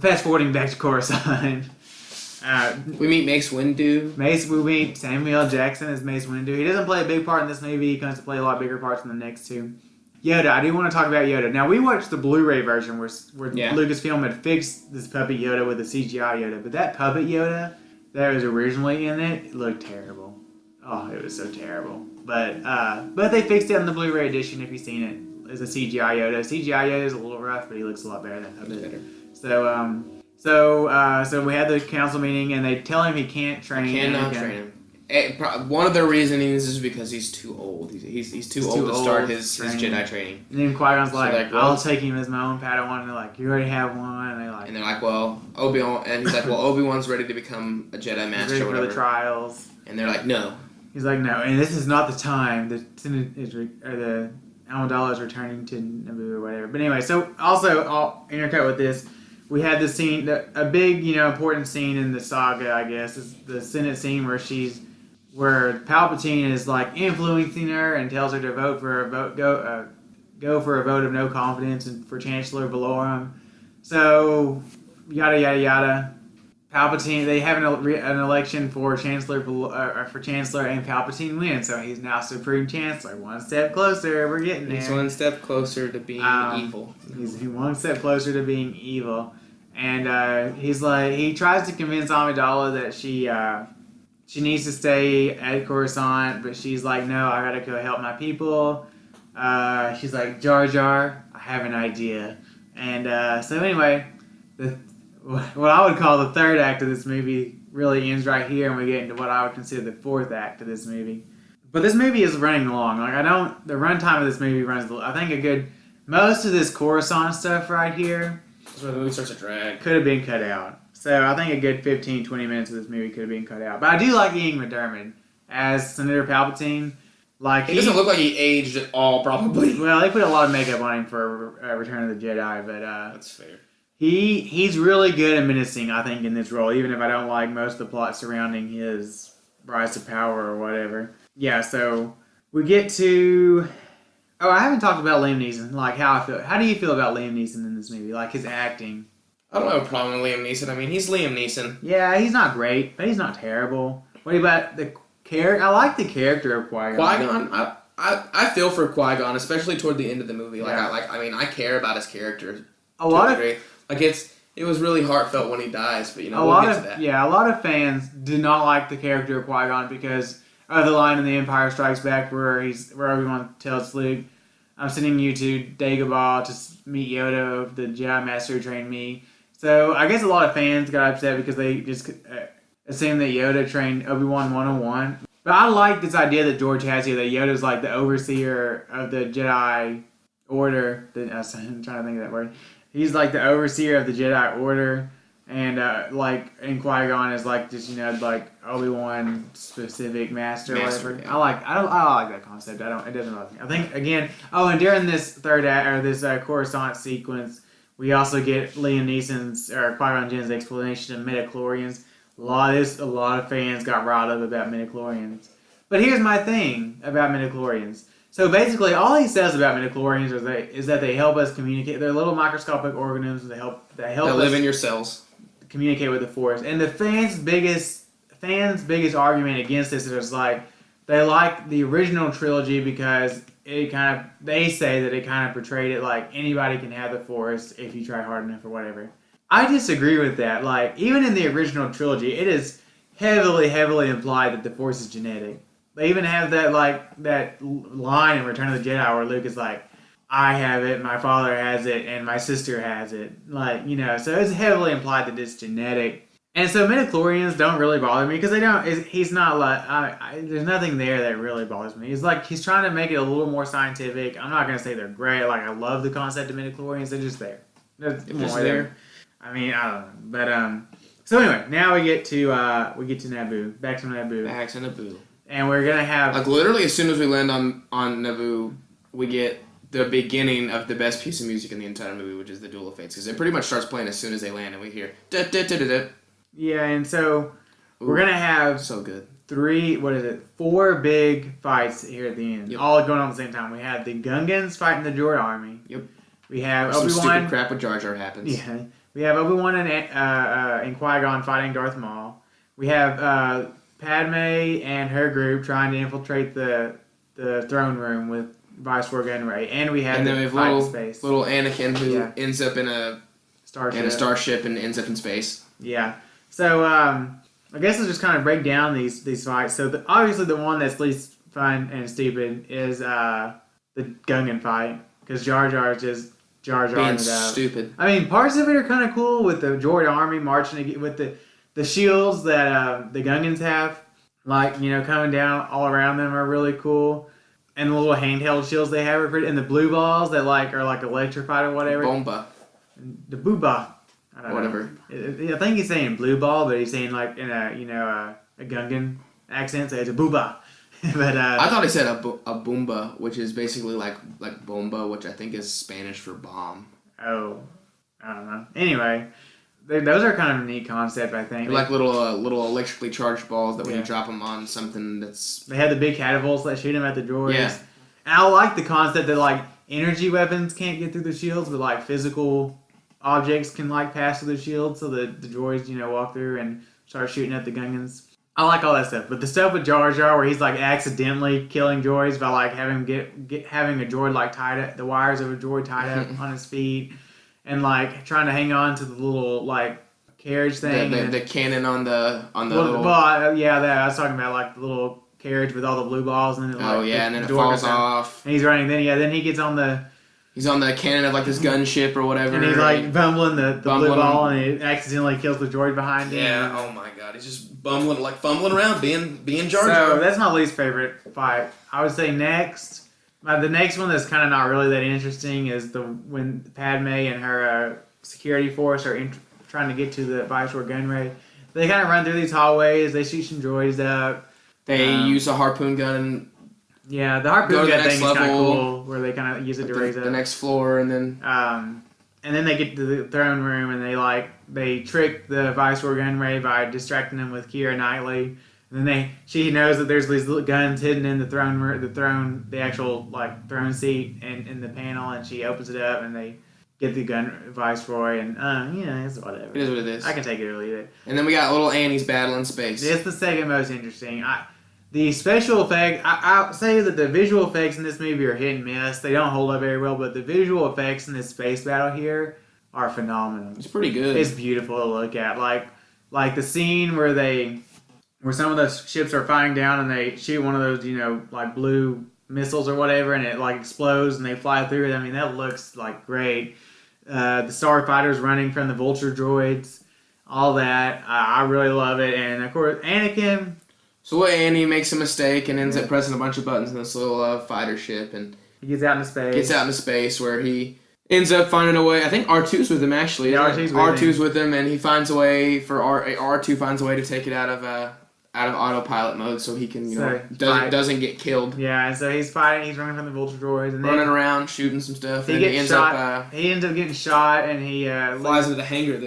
Fast forwarding back to Coruscant. We meet Mace Windu. We meet Samuel L. Jackson as Mace Windu. He doesn't play a big part in this movie. He comes to play a lot bigger parts in the next two. Yoda. I do want to talk about Yoda. Now, we watched the Blu-ray version where Yeah. Lucasfilm had fixed this puppet Yoda with a CGI Yoda. But that puppet Yoda that was originally in it looked terrible. Oh, it was so terrible. But they fixed it in the Blu-ray edition if you've seen it. As a CGI Yoda. CGI Yoda is a little rough, but he looks a lot better than puppet. So we had the council meeting, and they tell him he can't train. He cannot train him. One of their reasonings is because he's too old. He's too old to start his Jedi training. And then Qui-Gon's like, I'll take him as my own Padawan. And they're like, you already have one. And they're like, well, Obi-Wan. And he's like, well, Obi-Wan's ready to become a Jedi Master or whatever. For the trials. And they're like, no. He's like, no. And this is not the time. The Amidala is returning to Naboo or whatever. But anyway, so also, I'll intercut with this. We had this scene, a big, important scene in the saga, I guess, is the Senate scene where Palpatine is like influencing her and tells her to go for a vote of no confidence and for Chancellor Valorum. So yada yada yada. Palpatine, they have an election for Chancellor and Palpatine wins, so he's now Supreme Chancellor. One step closer, we're getting there. He's one step closer to being evil. He's one step closer to being evil, and he tries to convince Amidala that she needs to stay at Coruscant, but she's like, no, I gotta go help my people. She's like, Jar Jar, I have an idea, and so anyway, what I would call the third act of this movie really ends right here, and we get into what I would consider the fourth act of this movie. But this movie is running along. The runtime of this movie runs, I think most of this Coruscant stuff right here. That's where the movie starts to drag. Could have been cut out. So I think a good 15, 20 minutes of this movie could have been cut out. But I do like Ian McDiarmid as Senator Palpatine. He doesn't look like he aged at all, probably. Well, they put a lot of makeup on him for Return of the Jedi, but that's fair. He's really good at menacing, I think, in this role, even if I don't like most of the plot surrounding his rise to power or whatever. Yeah, so we get to... Oh, I haven't talked about Liam Neeson, like how I feel. How do you feel about Liam Neeson in this movie? Like his acting? I don't have a problem with Liam Neeson. I mean, he's Liam Neeson. Yeah, he's not great, but he's not terrible. What about the character? I like the character of Qui-Gon. Qui-Gon, I feel for Qui-Gon, especially toward the end of the movie. I care about his character. It was really heartfelt when he dies, but we'll get to that. Yeah, a lot of fans do not like the character of Qui-Gon because of the line in The Empire Strikes Back where Obi-Wan tells Luke, I'm sending you to Dagobah to meet Yoda, the Jedi Master who trained me. So I guess a lot of fans got upset because they just assumed that Yoda trained Obi-Wan 101. But I like this idea that George has here, that Yoda's like the overseer of the Jedi Order. I'm trying to think of that word. He's like the overseer of the Jedi Order, and Qui-Gon is like just like Obi-Wan specific master or whatever. Yeah. I like that concept. It doesn't bother me. I think again. Oh, and during this third act or this Coruscant sequence, we also get Liam Neeson's or Qui-Gon Jinn's explanation of midichlorians. A lot of fans got riled up about midichlorians. But here's my thing about midichlorians. So basically, all he says about midichlorians is that they help us communicate. They're little microscopic organisms that help us live in your cells, communicate with the Force. And the fans' biggest argument against this is like they like the original trilogy because they say that it kind of portrayed it like anybody can have the Force if you try hard enough or whatever. I disagree with that. Like even in the original trilogy, it is heavily implied that the Force is genetic. They even have that line in Return of the Jedi where Luke is like, I have it, my father has it, and my sister has it. So it's heavily implied that it's genetic. And so midichlorians don't really bother me because he's not like, there's nothing there that really bothers me. He's trying to make it a little more scientific. I'm not going to say they're great. Like, I love the concept of midichlorians. They're just there. They're just there. I mean, I don't know. But, so anyway, now we get to Naboo. Back to Naboo. And we're going to have... literally, as soon as we land on Naboo, we get the beginning of the best piece of music in the entire movie, which is the Duel of Fates. Because it pretty much starts playing as soon as they land, and we hear... Da-da-da-da-da. Yeah, and so we're going to have... So good. 4 big fights here at the end. Yep. All going on at the same time. We have the Gungans fighting the Droid army. Yep. We have Some Obi-Wan... stupid crap with Jar Jar happens. Yeah. We have Obi-Wan and Qui-Gon fighting Darth Maul. We have... Padme and her group trying to infiltrate the throne room with Viceroy Gunray, and we had then the we have fight in little space. Anakin who ends up in a starship and ends up in space. Yeah. So I guess let's just kind of break down these fights. So obviously the one that's least fun and stupid is the Gungan fight, because Jar Jar is just Jar Jar being it up. stupid. I mean, parts of it are kind of cool with the droid army marching with the shields that the Gungans have, like, you know, coming down all around them are really cool. And the little handheld shields they have are pretty, and the blue balls that are electrified or whatever. Bomba. The booba. I don't Whatever. know. I think he's saying blue ball, but he's saying like in a Gungan accent, so it's a booba. But I thought he said a boomba, which is basically like bomba, which I think is Spanish for bomb. Oh, I don't know. Anyway, those are kind of a neat concept, I think. They're like little electrically charged balls that when you drop them on something that's... They have the big catapults that shoot them at the droids. Yeah. And I like the concept that like energy weapons can't get through the shields, but like physical objects can like pass through the shield, so the droids, you know, walk through and start shooting at the Gungans. I like all that stuff, but the stuff with Jar Jar where he's like accidentally killing droids by like having a droid like the wires of a droid tied up on his feet, and like trying to hang on to the little like carriage thing, the cannon on the little... I was talking about like the little carriage with all the blue balls, and then and then it falls off. And he's running. Then he gets on the... He's on the cannon of like this gunship or whatever. And he's like bumbling the blue ball, and he accidentally kills the droid behind him. Yeah, oh my god. He's just fumbling around, being Jar Jar. So that's my least favorite fight. I would say next, the next one that's kind of not really that interesting is when Padme and her security force are trying to get to the Viceroy Gunray. They kind of run through these hallways, they shoot some droids up. They use a harpoon gun and... Yeah, the harpoon gun thing is kind of level, cool, where they kind of use it to raise up the next floor, and then they get to the throne room, and they trick the Viceroy Gunray by distracting him with Keira Knightley. And then she knows that there's these little guns hidden in the actual like throne seat and in the panel, and she opens it up, and they get the Viceroy, and it's whatever. It is what it is. I can take it or leave it. And then we got little Annie's battle in space. It's the second most interesting. The special effects, I'll say that the visual effects in this movie are hit and miss. They don't hold up very well, but the visual effects in this space battle here are phenomenal. It's pretty good. It's beautiful to look at. Like the scene where some of the ships are firing down and they shoot one of those, like blue missiles or whatever, and it like explodes and they fly through it. I mean, that looks like great. The starfighters running from the vulture droids, all that. I really love it. And of course, Anakin... So Annie makes a mistake and ends up pressing a bunch of buttons in this little fighter ship, and he gets out into space. Where he ends up finding a way. I think R2's with him actually. Yeah, R2's with him, and he finds a way for R2 finds a way to take it out of autopilot mode, so he can doesn't get killed. Yeah, and so he's fighting. He's running from the vulture droids and running around shooting some stuff. He ends up getting shot, and he flies into the hangar.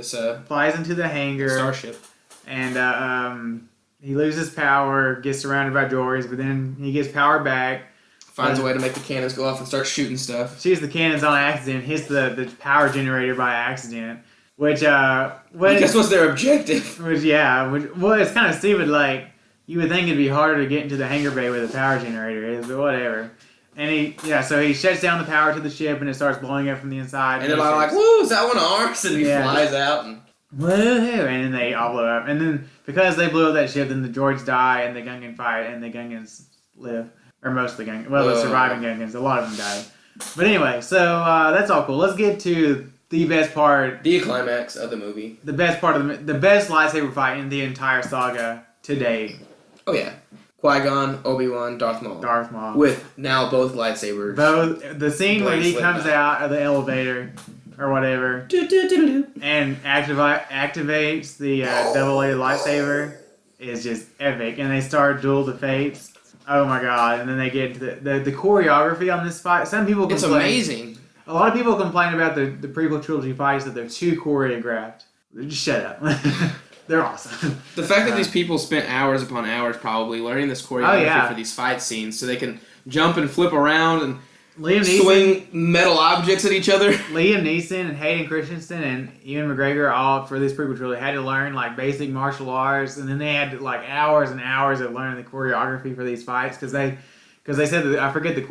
Flies into the hangar starship, and he loses power, gets surrounded by droids, but then he gets power back. Finds a way to make the cannons go off and start shooting stuff. Shoots the cannons on accident, hits the power generator by accident, which I guess was their objective. It's kind of stupid. Like, you would think it'd be harder to get into the hangar bay where the power generator is, but whatever. And so he shuts down the power to the ship, and it starts blowing up from the inside. And they're like, "Woo, is that one of ours?" And he flies out and... Woohoo! And then they all blow up. And then, because they blew up that ship, then the droids die, and the Gungan fight, and the Gungans live. Or most of the Gungans. Well, the surviving Gungans. A lot of them died. But anyway, so that's all cool. Let's get to the best part. The climax of the movie. The best part of the best lightsaber fight in the entire saga to date. Oh, yeah. Qui-Gon, Obi-Wan, Darth Maul. With now both lightsabers. The scene where he comes out of the elevator... or whatever, and activates the double-bladed lightsaber is just epic. And they start Duel of the Fates. Oh my god! And then they get to the choreography on this fight. Some people complain. It's amazing. A lot of people complain about the prequel trilogy fights that they're too choreographed. Just shut up. They're awesome. The fact that these people spent hours upon hours probably learning this choreography for these fight scenes, so they can jump and flip around and swing metal objects at each other. Liam Neeson and Hayden Christensen and Ewan McGregor all for this prequel trilogy had to learn like basic martial arts, and then they had like hours and hours of learning the choreography for these fights because they said that, I forget the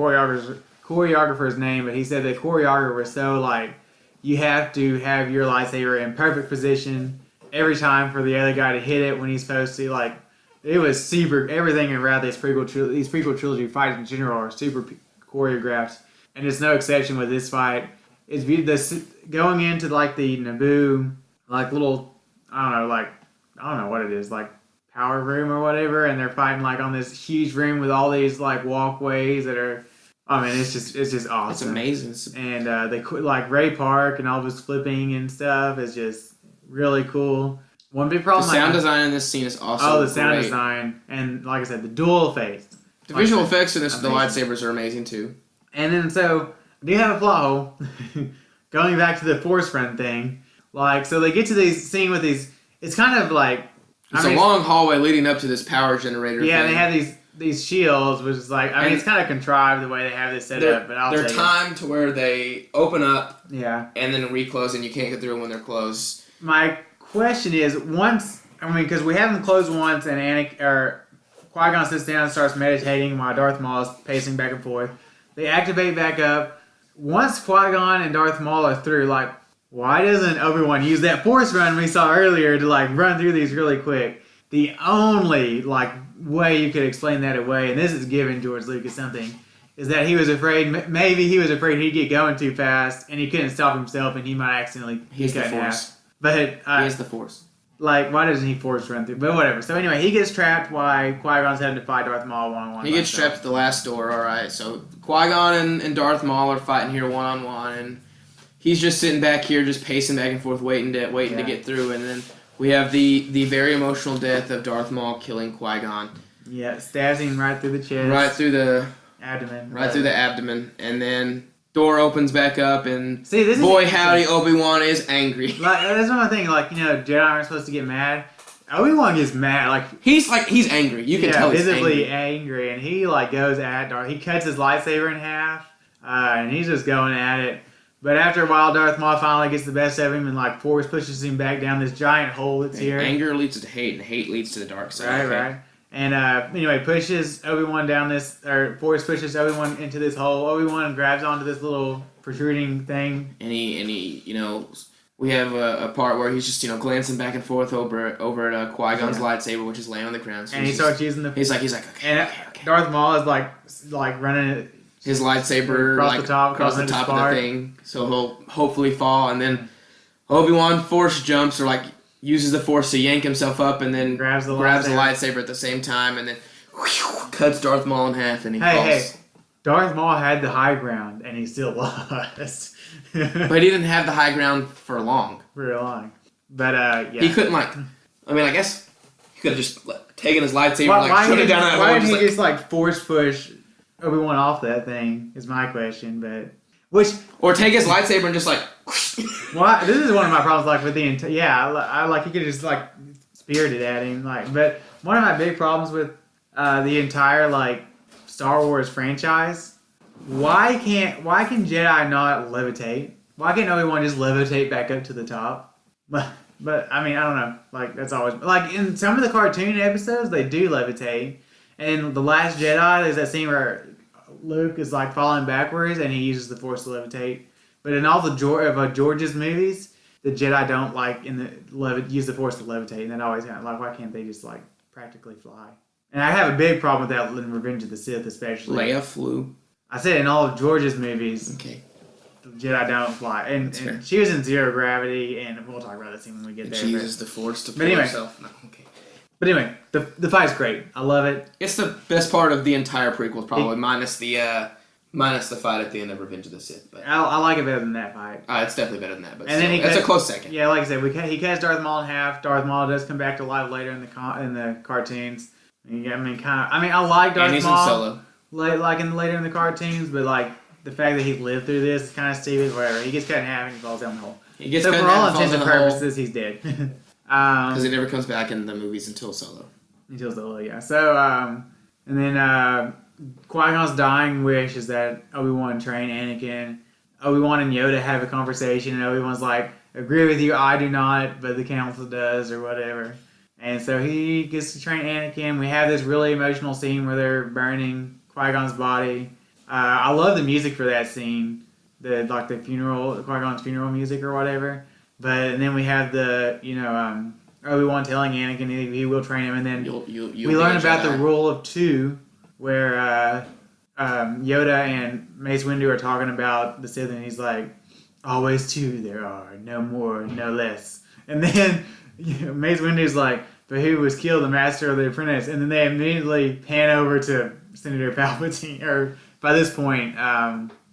choreographer's name, but he said the choreographer was so like, you have to have your lightsaber in perfect position every time for the other guy to hit it when he's supposed to. Like, it was super. Everything around these prequel trilogy fights in general are super choreographed, and it's no exception with this fight. It's going into like the Naboo, like little, I don't know what it is, like power room or whatever, and they're fighting like on this huge room with all these like walkways that are. I mean, it's just awesome. It's amazing. And they like Ray Park and all this flipping and stuff is just really cool. One big problem. The sound design in this scene is also the sound great. design, and like I said, the dual face. The visual effects in this, the lightsabers are amazing too. And then so I do have a plot hole. Going back to the Force Friend thing, like so they get to these scene with these. It's kind of like it's a long hallway leading up to this power generator. Yeah, thing. they have these shields, which is like, I mean, it's kind of contrived the way they have this set up, but they're timed to where they open up, yeah, and then reclose, and you can't get through them when they're closed. My question is, because we have them closed once, and Qui-Gon sits down and starts meditating while Darth Maul is pacing back and forth. They activate back up. Once Qui-Gon and Darth Maul are through, like, why doesn't Obi-Wan use that Force run we saw earlier to, like, run through these really quick? The only, like, way you could explain that away, and this is giving George Lucas something, is that he was afraid, maybe he was afraid he'd get going too fast, and he couldn't stop himself, and he might accidentally He's the get cut in Force. half. But he is the Force. Like, why doesn't he Force run through? But whatever. So anyway, he gets trapped while Qui-Gon's having to fight Darth Maul one-on-one. He gets trapped at the last door, alright. So Qui-Gon and Darth Maul are fighting here one-on-one, and he's just sitting back here, just pacing back and forth, waiting to get through, and then we have the very emotional death of Darth Maul killing Qui-Gon. Yeah, stabs him right through the chest. Right through the abdomen. Right through the abdomen. And then door opens back up, and see, this boy howdy, Obi-Wan is angry. Like, that's one thing, like, you know, Jedi aren't supposed to get mad. Obi-Wan gets mad, he's angry. You can tell he's visibly angry, and he like goes at Darth. He cuts his lightsaber in half, and he's just going at it. But after a while, Darth Maul finally gets the best of him and like Force pushes him back down this giant hole that's here. Anger leads to hate, and hate leads to the dark side. Right. And anyway, pushes Obi-Wan down this, or Force pushes Obi-Wan into this hole. Obi-Wan grabs onto this little protruding thing. And he, you know, we have a part where he's just, you know, glancing back and forth over at Qui-Gon's lightsaber, which is laying on the ground. So and he starts using the. He's like, okay. Darth Maul is like running his lightsaber across the top of the thing, so he'll hopefully fall, and then Obi-Wan Force jumps, or like uses the Force to yank himself up, and then grabs the lightsaber at the same time, and then cuts Darth Maul in half, and he falls. Hey, Darth Maul had the high ground, and he still lost. But he didn't have the high ground for long. But yeah, he couldn't I guess he could have just taken his lightsaber and shut it down that hole. Why didn't he just Force push Obi-Wan off that thing is my question, or take his lightsaber and just well, this is one of my problems, with the I he could have just speared it at him, but one of my big problems with the entire Star Wars franchise, why can Jedi not levitate? Why can't Obi-Wan just levitate back up to the top? But I mean, I don't know, that's always in some of the cartoon episodes they do levitate. And The Last Jedi, there's that scene where Luke is falling backwards and he uses the Force to levitate. But in all the George's movies, the Jedi don't use the Force to levitate, and that always happens. Why can't they just practically fly? And I have a big problem with that in Revenge of the Sith, especially. Leia flew. I said in all of George's movies. Okay. The Jedi don't fly, and she was in Zero Gravity, and we'll talk about that scene when we get there. She uses the Force to pull herself. No, okay. But anyway, the fight's great. I love it. It's the best part of the entire prequel, probably, minus the fight at the end of Revenge of the Sith. But I like it better than that fight. It's definitely better than that. But and then that's a close second. Yeah, like I said, he cuts Darth Maul in half. Darth Maul does come back to life later in the cartoons. I like Darth Maul. And he's in Solo. Later in the cartoons, but the fact that he lived through this is kind of stupid. Whatever. He gets cut in half and he falls down the hole. He gets so cut for in all half, intents and falls in the purposes, he's dead. Because he never comes back in the movies until Solo. Yeah. So, and then Qui-Gon's dying wish is that Obi-Wan train Anakin. Obi-Wan and Yoda have a conversation, and Obi-Wan's agree with you, I do not, but the Council does, or whatever. And so he gets to train Anakin. We have this really emotional scene where they're burning Qui-Gon's body. I love the music for that scene, the Qui-Gon's funeral music or whatever. And then we have the Obi-Wan telling Anakin he will train him, and then we learn about the rule of two, where Yoda and Mace Windu are talking about the Sith, and he's like, always two there are, no more, no less. And then Mace Windu's like, but who was killed, the Master or the Apprentice? And then they immediately pan over to Senator Palpatine, or by this point,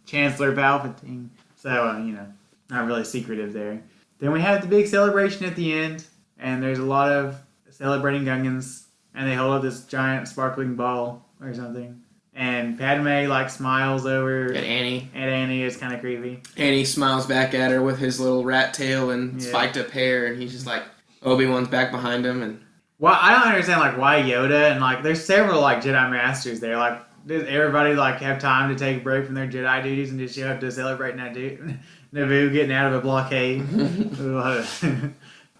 Chancellor Palpatine. So, not really secretive there. Then we have the big celebration at the end, and there's a lot of celebrating Gungans, and they hold up this giant sparkling ball or something. And Padme smiles over at Annie. It's kind of creepy. Annie smiles back at her with his little rat tail and spiked up hair, and he's just like, Obi-Wan's back behind him. And well, I don't understand why Yoda, and there's several Jedi Masters there. Does everybody have time to take a break from their Jedi duties and just show up to celebrate Naboo getting out of a blockade?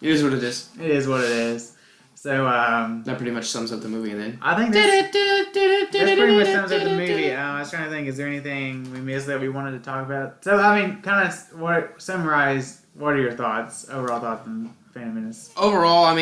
It is what it is. It is what it is. So that pretty much sums up the movie. And then I think that pretty much sums up the movie. I was trying to think, is there anything we missed that we wanted to talk about? So summarize. What are your thoughts? Overall thoughts on Phantom Menace? Overall,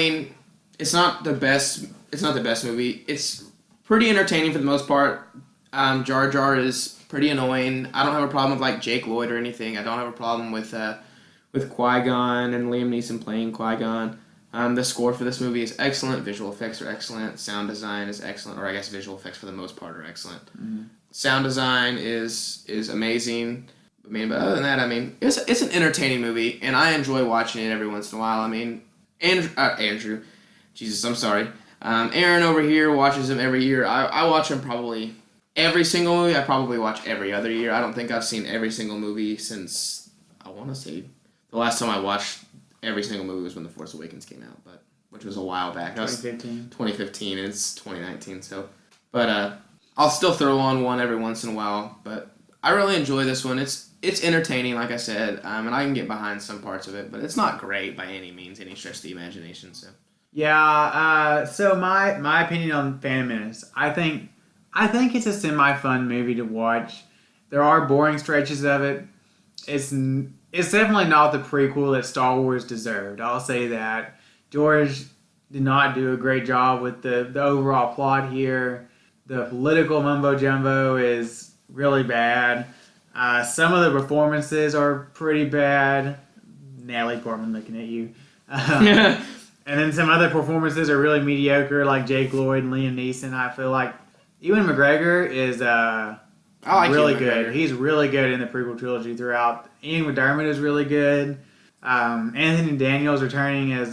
it's not the best. It's not the best movie. It's pretty entertaining for the most part. Jar Jar is pretty annoying. I don't have a problem with Jake Lloyd or anything. I don't have a problem with Qui-Gon and Liam Neeson playing Qui-Gon. The score for this movie is excellent. Visual effects are excellent. Sound design is excellent, or I guess visual effects for the most part are excellent. Mm-hmm. Sound design is amazing. But other than that, it's an entertaining movie, and I enjoy watching it every once in a while. Andrew, Jesus, I'm sorry. Aaron over here watches him every year. I watch him probably every single movie. I probably watch every other year. I don't think I've seen every single movie since, I want to say, the last time I watched every single movie was when The Force Awakens came out, which was a while back. 2015, and it's 2019. So, I'll still throw on one every once in a while. But I really enjoy this one. It's entertaining, like I said, and I can get behind some parts of it, but it's not great by any means, any stretch of the imagination. So. Yeah. So my opinion on Phantom Menace, I think it's a semi-fun movie to watch. There are boring stretches of it. It's definitely not the prequel that Star Wars deserved. I'll say that. George did not do a great job with the overall plot here. The political mumbo-jumbo is really bad. Some of the performances are pretty bad. Natalie Portman looking at you. And then some other performances are really mediocre, like Jake Lloyd and Liam Neeson. I feel like Ewan McGregor is really good. He's really good in the prequel trilogy throughout. Ian McDermott is really good. Anthony Daniels returning as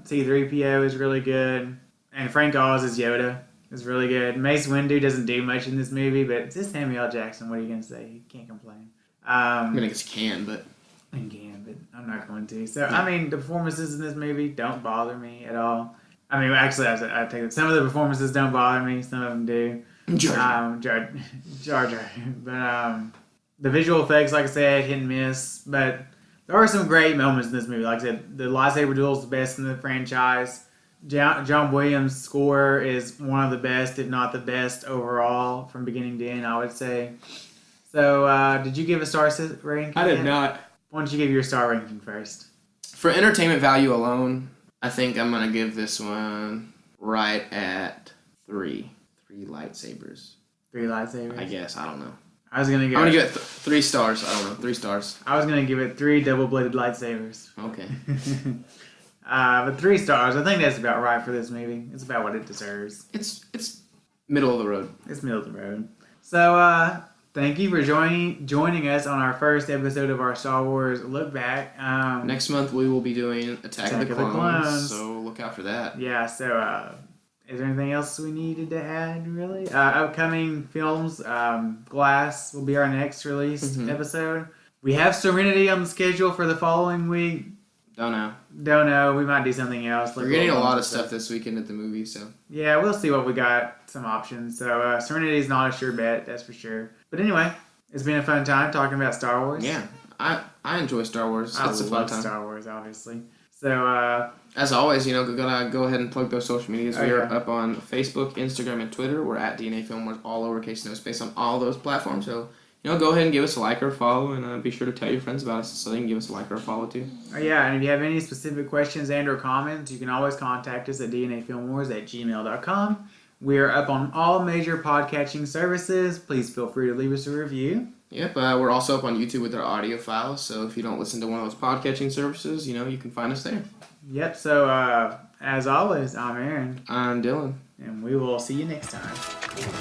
C-3PO is really good. And Frank Oz as Yoda is really good. Mace Windu doesn't do much in this movie, but it's just Samuel L. Jackson. What are you going to say? You can't complain. I guess you can, but... You can, but I'm not going to. So, the performances in this movie don't bother me at all. Actually, I take it. Some of the performances don't bother me. Some of them do. Jar Jar. But the visual effects, like I said, hit and miss. But there are some great moments in this movie. Like I said, the lightsaber duel is the best in the franchise. John Williams' score is one of the best, if not the best overall from beginning to end, I would say. So, did you give a star ranking? I did not. Why don't you give your star ranking first? For entertainment value alone, I think I'm going to give this one right at 3. 3 lightsabers. 3 lightsabers? I guess. I don't know. I'm going to give it 3 stars. I don't know. 3 stars. I was going to give it 3 double-bladed lightsabers. Okay. But 3 stars. I think that's about right for this movie. It's about what it deserves. It's middle of the road. It's middle of the road. So, thank you for joining us on our first episode of our Star Wars Look Back. Next month we will be doing Attack of the Clones, so look out for that. Yeah, so is there anything else we needed to add, really? Upcoming films, Glass will be our next released episode. We have Serenity on the schedule for the following week. Don't know. We might do something else. We're getting a lot of stuff this weekend at the movie, so. Yeah, we'll see what we got. Some options. So Serenity is not a sure bet, that's for sure. But anyway, it's been a fun time talking about Star Wars. Yeah, I enjoy Star Wars. I it's a fun love time. Star Wars, obviously. So, as always, go ahead and plug those social medias. Oh, We are yeah. up on Facebook, Instagram, and Twitter. We're at DNA Film Wars, all lowercase, no space on all those platforms. So, go ahead and give us a like or a follow, and be sure to tell your friends about us so they can give us a like or a follow too. yeah, and if you have any specific questions and or comments, you can always contact us at dnafilmwars@gmail.com. We are up on all major podcatching services. Please feel free to leave us a review. Yep, we're also up on YouTube with our audio files, so if you don't listen to one of those podcatching services, you can find us there. Yep, so as always, I'm Aaron. I'm Dylan. And we will see you next time.